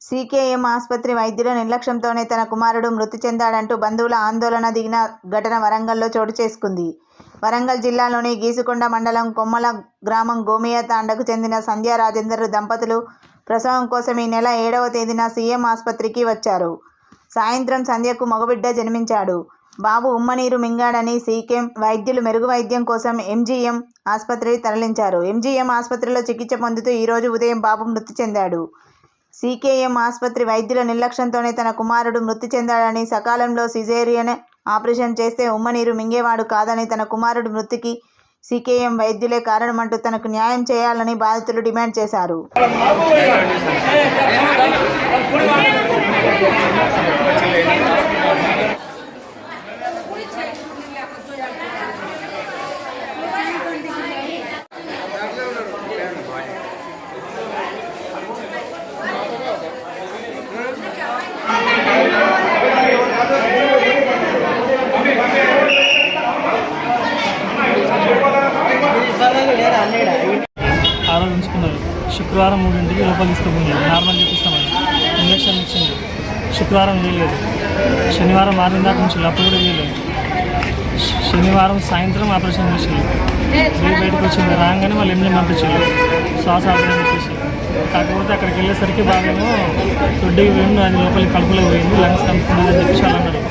CKM ఆసుపత్రి వైద్యుల నిర్లక్ష్యంతోనే తన కుమారుడు మృతి చెందాడంటూ బంధువుల ఆందోళన దిగిన ఘటన వరంగల్లో చోటు చేసుకుంది. వరంగల్ జిల్లాలోని గీసుకొండ మండలం కొమ్మల గ్రామం గోమియ తాండకు చెందిన సంధ్యా రాజేందర్ దంపతులు ప్రసవం కోసం ఈ నెల 7వ తేదీన సీఎం ఆసుపత్రికి వచ్చారు. సాయంత్రం సంధ్యకు మగబిడ్డ జన్మించాడు. బాబు ఉమ్మనీరు మింగాడని సీకేఎం వైద్యులు మెరుగు వైద్యం కోసం ఎంజీఎం ఆసుపత్రికి తరలించారు. ఎంజీఎం ఆసుపత్రిలో చికిత్స పొందుతూ ఈరోజు ఉదయం బాబు మృతి చెందాడు. సీకేఎం ఆసుపత్రి వైద్యుల నిర్లక్ష్యంతోనే తన కుమారుడు మృతి చెందాడని, సకాలంలో సిజేరియన్ ఆపరేషన్ చేస్తే ఉమ్మనీరు మింగేవాడు కాదని, తన కుమారుడు మృతికి సీకేఎం వైద్యులే కారణమంటూ తనకు న్యాయం చేయాలని బాధితులు డిమాండ్ చేశారు. ఆలోచించుకున్నారు. శుక్రవారం 3ంటికి లోపల తీసుకుపోయింది. నార్మల్ చూపిస్తామని ఇంజక్షన్ ఇచ్చింది. శుక్రవారం చేయలేదు. శనివారం మార్నింగ్ దాకా ఉంచాలి, అప్పుడు కూడా చేయలేదు. శనివారం సాయంత్రం ఆపరేషన్ చేసింది. బయటకు వచ్చింది. రాగానే వాళ్ళు ఎంజీఎం పంపించారు. శ్వాస ఆపరేషన్ చెప్పేసి. కాకపోతే అక్కడికి వెళ్ళేసరికి బాగానేమో దొడ్డికి పోయింది, అది లోపలికి కడుపులో పోయింది, లంగ్స్ కలుపుకుందని చెప్పేసి వాళ్ళు అన్నారు.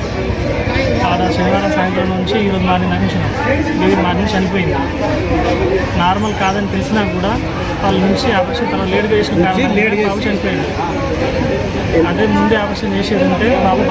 శనివారం సాయంత్రం నుంచి ఈరోజు మార్నింగ్ దాకా ఉంచినాం. బేబీ మార్నింగ్ చనిపోయింది. నార్మల్ కాదని తెలిసినా కూడా వాళ్ళ నుంచి ఆపరేషన్ తర్వాత లేట్గా చేసిన బాబు చనిపోయింది. అదే ముందే ఆపరేషన్ చేసేది ఉంటే బాబు